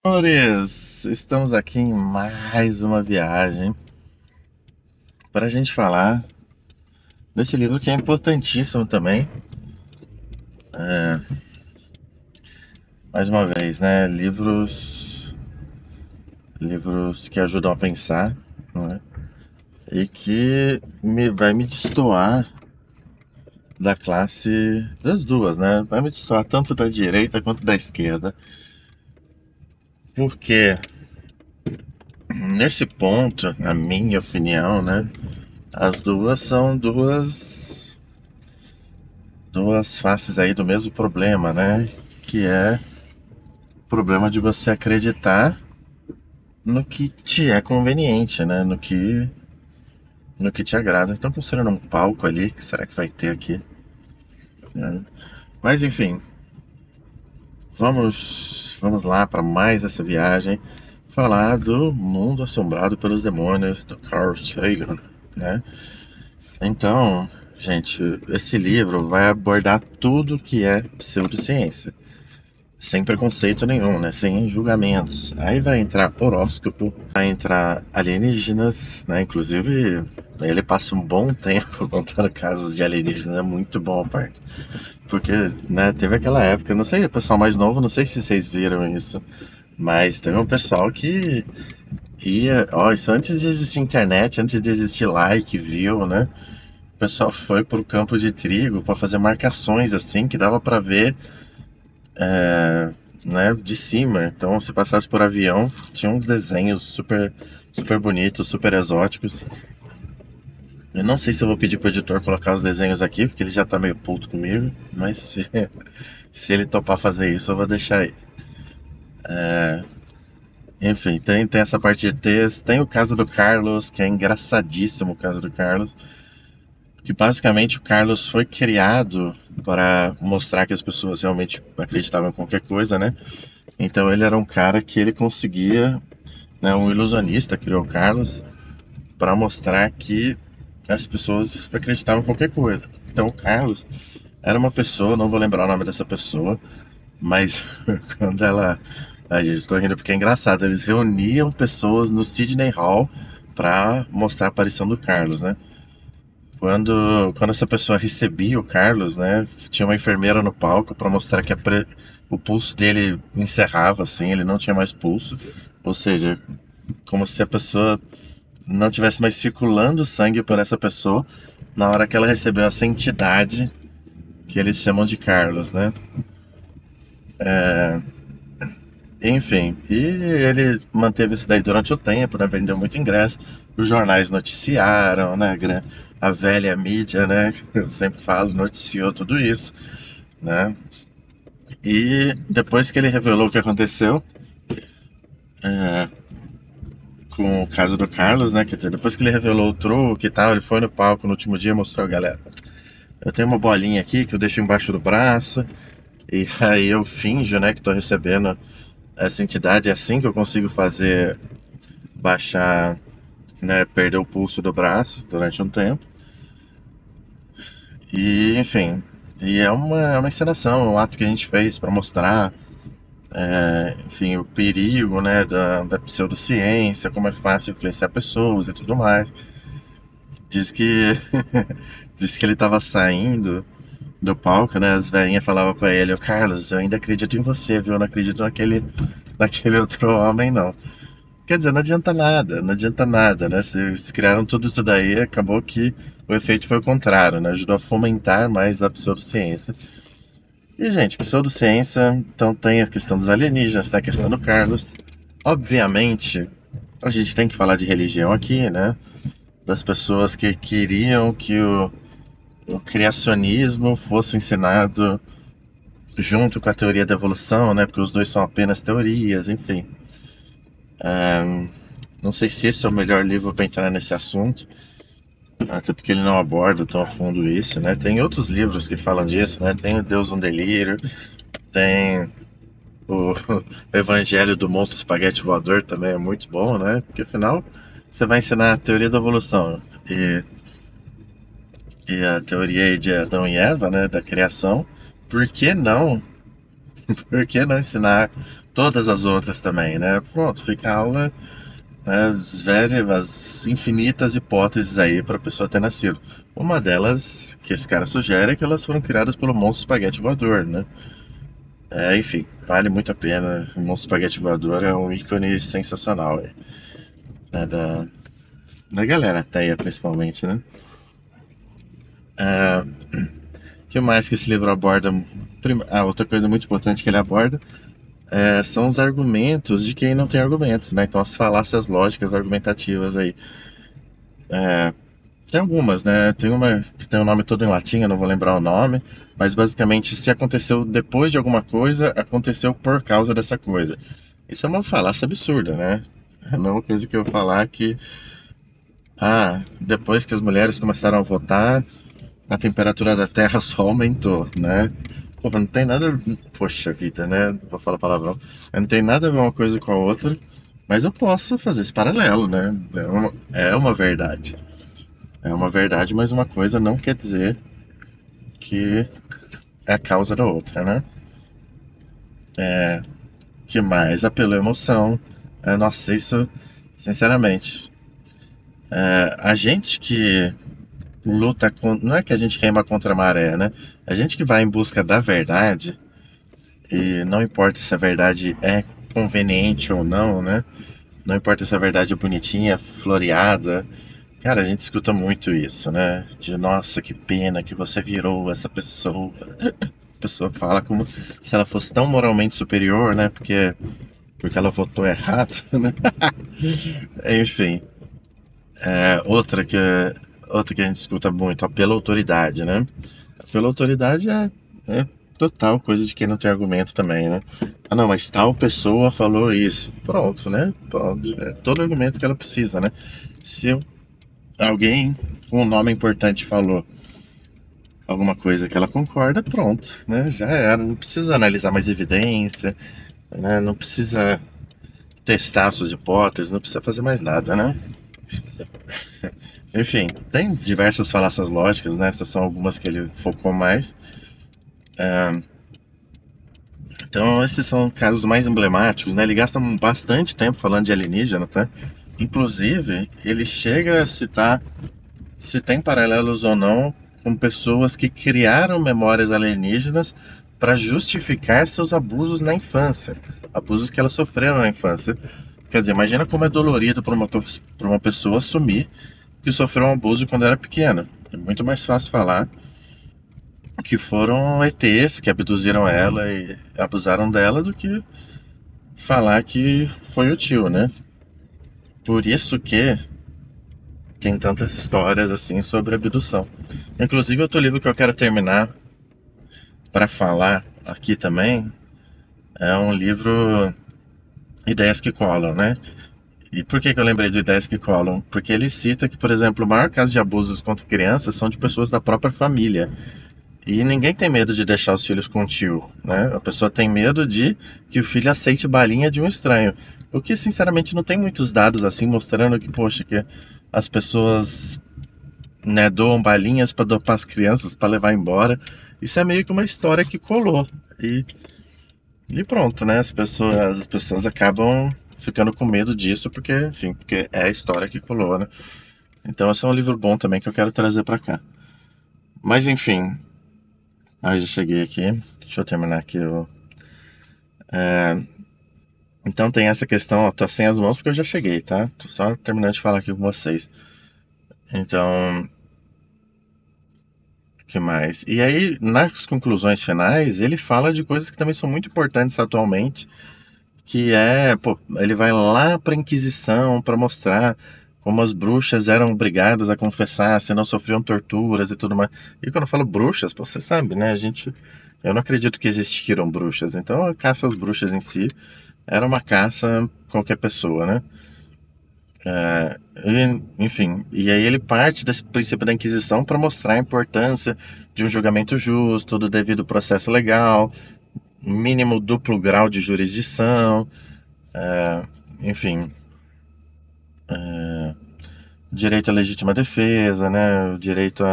Senhores, estamos aqui em mais uma viagem para a gente falar desse livro que é importantíssimo também. Mais uma vez, né? Livros que ajudam a pensar, não é? E que vai me destoar da classe das duas, né? Vai me destoar tanto da direita quanto da esquerda, porque nesse ponto, na minha opinião, né? As duas são duas faces aí do mesmo problema, né? Que é o problema de você acreditar no que te é conveniente, né? No que te agrada. Então construindo um palco ali, que será que vai ter aqui? Né? Mas enfim, vamos lá para mais essa viagem, falar do Mundo Assombrado pelos Demônios do Carl Sagan, né? Então, gente, esse livro vai abordar tudo que é pseudociência. Sem preconceito nenhum, né? Sem julgamentos. Aí vai entrar horóscopo, vai entrar alienígenas, né? Inclusive, ele passa um bom tempo contando casos de alienígenas, é muito bom a parte. Porque, né, teve aquela época, não sei, o pessoal mais novo, não sei se vocês viram isso, mas teve um pessoal que ia, ó, isso antes de existir internet, antes de existir like, view, né? O pessoal foi pro campo de trigo para fazer marcações assim, que dava para ver né, de cima. Então, se passasse por avião, tinha uns desenhos super, super bonitos, super exóticos. Eu não sei se eu vou pedir pro editor colocar os desenhos aqui, porque ele já tá meio puto comigo, mas se ele topar fazer isso, eu vou deixar aí. Enfim, tem essa parte de texto, tem o caso do Carlos, que é engraçadíssimo o caso do Carlos, que basicamente o Carlos foi criado para mostrar que as pessoas realmente acreditavam em qualquer coisa, né? Então ele era um cara que ele conseguia, né, um ilusionista criou o Carlos para mostrar que as pessoas acreditavam em qualquer coisa. Então o Carlos era uma pessoa, não vou lembrar o nome dessa pessoa, mas quando ela. Ai, gente, estou rindo porque é engraçado. Eles reuniam pessoas no Sydney Hall para mostrar a aparição do Carlos, né? Quando essa pessoa recebia o Carlos, né? Tinha uma enfermeira no palco para mostrar que o pulso dele encerrava, assim, ele não tinha mais pulso. Ou seja, como se a pessoa não tivesse mais circulando sangue por essa pessoa na hora que ela recebeu essa entidade que eles chamam de Carlos, né? Enfim, e ele manteve isso daí durante o tempo, né? Vendeu muito ingresso. Os jornais noticiaram, né? A velha mídia, né? Eu sempre falo, noticiou tudo isso, né? E depois que ele revelou o que aconteceu com o caso do Carlos, né? Quer dizer, depois que ele revelou o truque e tal, ele foi no palco no último dia e mostrou, galera, eu tenho uma bolinha aqui que eu deixo embaixo do braço, e aí eu finjo, né, que tô recebendo essa entidade, é assim que eu consigo fazer baixar, né, perder o pulso do braço durante um tempo. E, enfim, é uma encenação, um ato que a gente fez para mostrar, enfim, o perigo, né, da pseudociência, como é fácil influenciar pessoas e tudo mais. Diz que, diz que ele estava saindo do palco, né, as velhinhas falavam pra ele, ô Carlos, eu ainda acredito em você, viu, eu não acredito naquele outro homem, não. Quer dizer, não adianta nada, não adianta nada, né? Se criaram tudo isso daí, acabou que o efeito foi o contrário, né? Ajudou a fomentar mais a pseudociência. E, gente, pseudociência, então tem a questão dos alienígenas, tem a questão do Carlos. Obviamente, a gente tem que falar de religião aqui, né? Das pessoas que queriam que o criacionismo fosse ensinado junto com a teoria da evolução, né? Porque os dois são apenas teorias, enfim. Não sei se esse é o melhor livro para entrar nesse assunto, até porque ele não aborda tão a fundo isso, né? Tem outros livros que falam disso, né? Tem o Deus um Delírio, tem o Evangelho do Monstro Espaguete Voador também é muito bom, né? Porque afinal você vai ensinar a teoria da evolução e a teoria aí de Adão e Eva, né? Da criação. Por que não Por que não ensinar todas as outras também, né? Pronto, fica a aula, né, as infinitas hipóteses aí para a pessoa ter nascido. Uma delas que esse cara sugere é que elas foram criadas pelo monstro espaguete voador, né? Enfim, vale muito a pena. O monstro espaguete voador é um ícone sensacional, né, da galera ateia, principalmente, né? O que mais que esse livro aborda? Outra coisa muito importante que ele aborda são os argumentos de quem não tem argumentos, né? Então, as falácias lógicas argumentativas aí. Tem algumas, né? Tem uma que tem o nome todo em latim, eu não vou lembrar o nome, mas basicamente, se aconteceu depois de alguma coisa, aconteceu por causa dessa coisa. Isso é uma falácia absurda, né? É a mesma coisa que eu falar que, depois que as mulheres começaram a votar, a temperatura da Terra só aumentou, né? Porra, não tem nada. Poxa vida, né? Vou falar palavrão. Não tem nada a ver uma coisa com a outra, mas eu posso fazer esse paralelo, né? É uma verdade. É uma verdade, mas uma coisa não quer dizer que é a causa da outra, né? Que mais? Apelo à emoção. Nossa, isso, sinceramente, a gente que luta com. Não é que a gente rema contra a maré, né? A gente que vai em busca da verdade, e não importa se a verdade é conveniente ou não, né? Não importa se a verdade é bonitinha, floreada. Cara, a gente escuta muito isso, né? De nossa, que pena que você virou essa pessoa. A pessoa fala como se ela fosse tão moralmente superior, né? Porque ela votou errado, né? Enfim, outra que a gente escuta muito, apelo à autoridade, né? Apelo à autoridade é total coisa de quem não tem argumento também, né? Ah, não, mas tal pessoa falou isso. Pronto, né? Pronto. É todo argumento que ela precisa, né? Se alguém com um nome importante falou alguma coisa que ela concorda, pronto, né? Já era. Não precisa analisar mais evidência, né? Não precisa testar suas hipóteses, não precisa fazer mais nada, né? Enfim, tem diversas falácias lógicas, né? Essas são algumas que ele focou mais. Então, esses são casos mais emblemáticos, né? Ele gasta bastante tempo falando de alienígena, tá? Inclusive, ele chega a citar se tem paralelos ou não com pessoas que criaram memórias alienígenas para justificar seus abusos na infância, abusos que elas sofreram na infância. Quer dizer, imagina como é dolorido para uma pessoa assumir que sofreu um abuso quando era pequena. É muito mais fácil falar que foram ETs que abduziram ela e abusaram dela do que falar que foi o tio, né? Por isso que tem tantas histórias assim sobre abdução. Inclusive, outro livro que eu quero terminar para falar aqui também é um livro Ideias que Colam, né? E por que eu lembrei do Ideias que Colam? Porque ele cita que, por exemplo, o maior caso de abusos contra crianças são de pessoas da própria família. E ninguém tem medo de deixar os filhos com o tio, né? A pessoa tem medo de que o filho aceite balinha de um estranho. O que, sinceramente, não tem muitos dados assim mostrando que, poxa, que as pessoas, né, doam balinhas para dopar as crianças para levar embora. Isso é meio que uma história que colou. E pronto, né? As pessoas acabam ficando com medo disso porque, enfim, porque é a história que colou, né? Então esse é um livro bom também que eu quero trazer para cá. Mas enfim, já cheguei aqui. Deixa eu terminar aqui. Então tem essa questão, ó, tô sem as mãos porque eu já cheguei, tá? Tô só terminando de falar aqui com vocês. Então, o que mais? E aí, nas conclusões finais, ele fala de coisas que também são muito importantes atualmente, que pô, ele vai lá para a Inquisição para mostrar como as bruxas eram obrigadas a confessar, se não sofriam torturas e tudo mais. E quando eu falo bruxas, pô, você sabe, né? Eu não acredito que existiram bruxas. Então a caça às bruxas em si era uma caça qualquer pessoa, né? Enfim, e aí ele parte desse princípio da Inquisição para mostrar a importância de um julgamento justo, do devido processo legal, mínimo duplo grau de jurisdição, enfim, direito à legítima defesa, né? O direito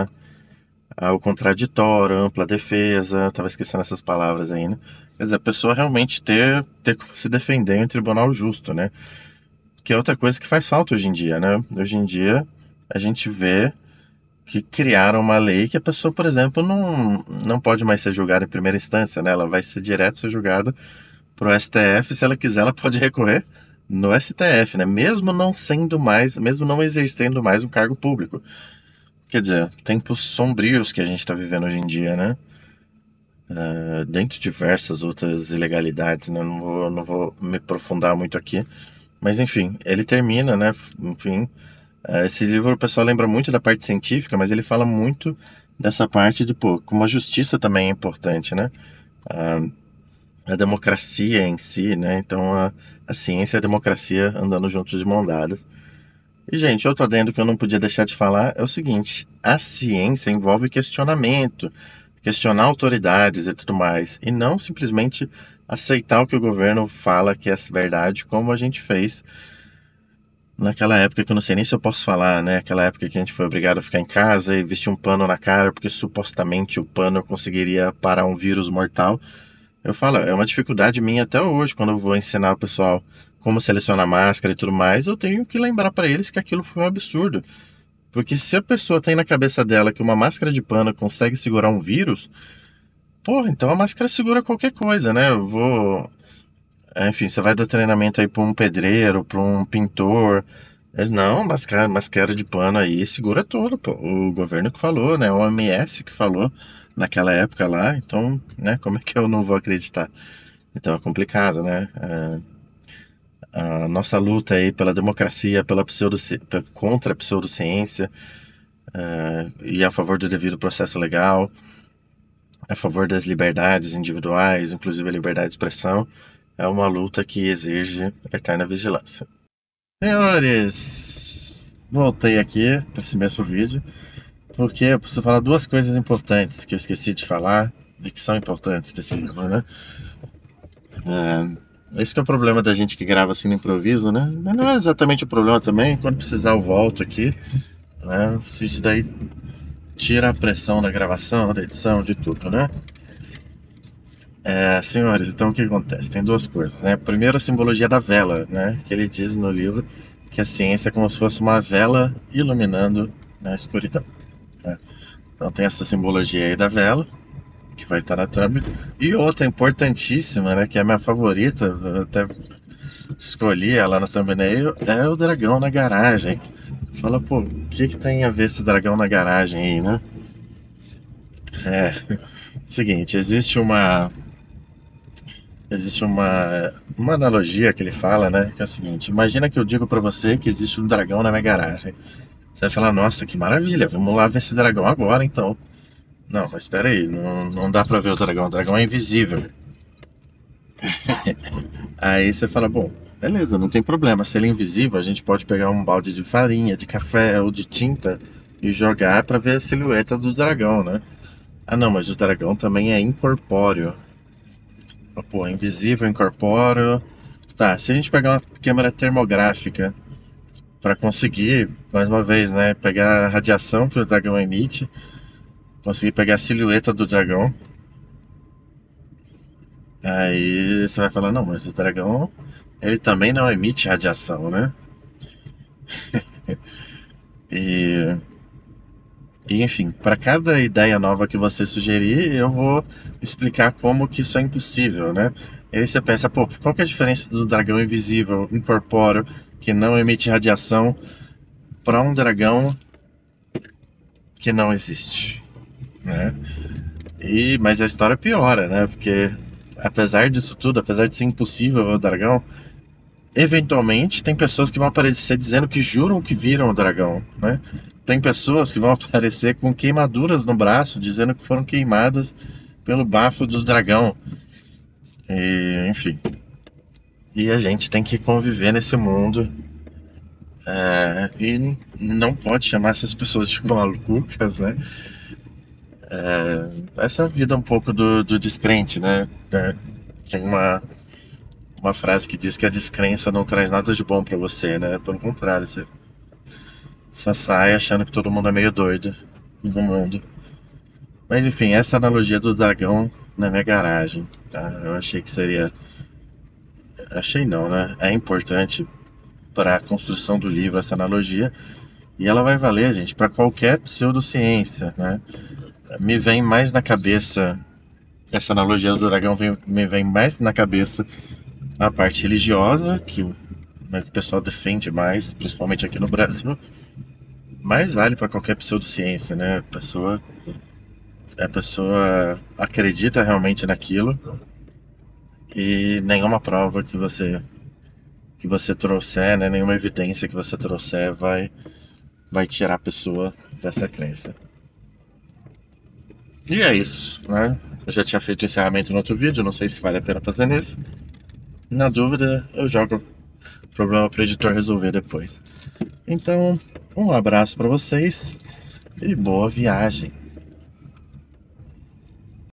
o contraditório, ampla defesa, tava esquecendo essas palavras aí, né? Quer dizer, a pessoa realmente ter como se defender em um tribunal justo, né? Que é outra coisa que faz falta hoje em dia, né? Hoje em dia a gente vê que criaram uma lei que a pessoa, por exemplo, não pode mais ser julgada em primeira instância, né? Ela vai ser direto ser julgada pro STF, se ela quiser, ela pode recorrer no STF, né? Mesmo não sendo mais, mesmo não exercendo mais um cargo público. Quer dizer, tempos sombrios que a gente está vivendo hoje em dia, né? Dentre diversas outras ilegalidades, né? Não vou me aprofundar muito aqui. Mas enfim, ele termina, né? Enfim, esse livro o pessoal lembra muito da parte científica, mas ele fala muito dessa parte de, pô, como a justiça também é importante, né? A democracia em si, né? Então a ciência e a democracia andando juntos de mão dadas. E, gente, outro adendo que eu não podia deixar de falar é o seguinte: a ciência envolve questionamento, questionar autoridades e tudo mais, e não simplesmente aceitar o que o governo fala que é verdade, como a gente fez naquela época que eu não sei nem se eu posso falar, né? Aquela época que a gente foi obrigado a ficar em casa e vestir um pano na cara, porque supostamente o pano conseguiria parar um vírus mortal. Eu falo, é uma dificuldade minha até hoje, quando eu vou ensinar o pessoal como selecionar máscara e tudo mais, eu tenho que lembrar para eles que aquilo foi um absurdo. Porque se a pessoa tem na cabeça dela que uma máscara de pano consegue segurar um vírus, porra, então a máscara segura qualquer coisa, né? Eu vou. Enfim, você vai dar treinamento aí pra um pedreiro, pra um pintor. Mas não, máscara de pano aí segura tudo, pô. O governo que falou, né? O OMS que falou naquela época lá. Então, né? Como é que eu não vou acreditar? Então é complicado, né? A nossa luta aí pela democracia, contra a pseudociência, e a favor do devido processo legal, a favor das liberdades individuais, inclusive a liberdade de expressão, é uma luta que exige eterna vigilância. Senhores, voltei aqui para esse mesmo vídeo, porque eu preciso falar duas coisas importantes que eu esqueci de falar e que são importantes desse livro, né? Esse que é o problema da gente que grava assim no improviso, né? Mas não é exatamente o problema também. Quando precisar eu volto aqui, né? Se isso daí tira a pressão da gravação, da edição, de tudo, né? Senhores, então o que acontece? Tem duas coisas, né? Primeiro, a simbologia da vela, né? Que ele diz no livro que a ciência é como se fosse uma vela iluminando na escuridão, né? Então tem essa simbologia aí da vela, que vai estar na thumb. E outra importantíssima, né? Que é a minha favorita, eu até escolhi ela na thumbnail, é o dragão na garagem. Você fala, pô, o que que tem a ver esse dragão na garagem aí, né? É, seguinte, existe uma analogia que ele fala, né? Que é o seguinte: imagina que eu digo pra você que existe um dragão na minha garagem. Você vai falar, nossa, que maravilha, vamos lá ver esse dragão agora então. Não, mas espera aí, não dá pra ver o dragão é invisível. Aí você fala, bom, beleza, não tem problema. Se ele é invisível, a gente pode pegar um balde de farinha, de café ou de tinta e jogar pra ver a silhueta do dragão, né? Ah, não, mas o dragão também é incorpóreo. Pô, invisível, incorpóreo. Tá, se a gente pegar uma câmera termográfica para conseguir, mais uma vez, né, pegar a radiação que o dragão emite, conseguir pegar a silhueta do dragão, aí você vai falar, não, mas o dragão, ele também não emite radiação, né? E, enfim, para cada ideia nova que você sugerir, eu vou explicar como que isso é impossível, né? E aí você pensa, pô, qual que é a diferença do dragão invisível, incorpóreo, que não emite radiação, para um dragão que não existe, né? Mas a história piora, né? Porque apesar disso tudo, apesar de ser impossível ver o dragão, eventualmente tem pessoas que vão aparecer dizendo que juram que viram o dragão, né? Tem pessoas que vão aparecer com queimaduras no braço, dizendo que foram queimadas pelo bafo do dragão. Enfim. E a gente tem que conviver nesse mundo. E não pode chamar essas pessoas de malucas, né? Essa é a vida um pouco do descrente, né? Tem uma frase que diz que a descrença não traz nada de bom pra você, né? Pelo contrário, você só sai achando que todo mundo é meio doido no mundo. Mas enfim, essa analogia do dragão na minha garagem, tá? Eu achei que seria. Achei não, né? É importante para a construção do livro essa analogia. E ela vai valer, gente, para qualquer pseudociência, né? Me vem mais na cabeça. Essa analogia do dragão me vem mais na cabeça a parte religiosa, que, né, que o pessoal defende mais, principalmente aqui no Brasil. Mas vale para qualquer pseudociência, né? A pessoa acredita realmente naquilo e nenhuma prova que você trouxer, né, nenhuma evidência que você trouxer vai tirar a pessoa dessa crença. E é isso, né? Eu já tinha feito encerramento no outro vídeo, não sei se vale a pena fazer nesse. Na dúvida, eu jogo o problema pro editor resolver depois. Então, um abraço para vocês e boa viagem.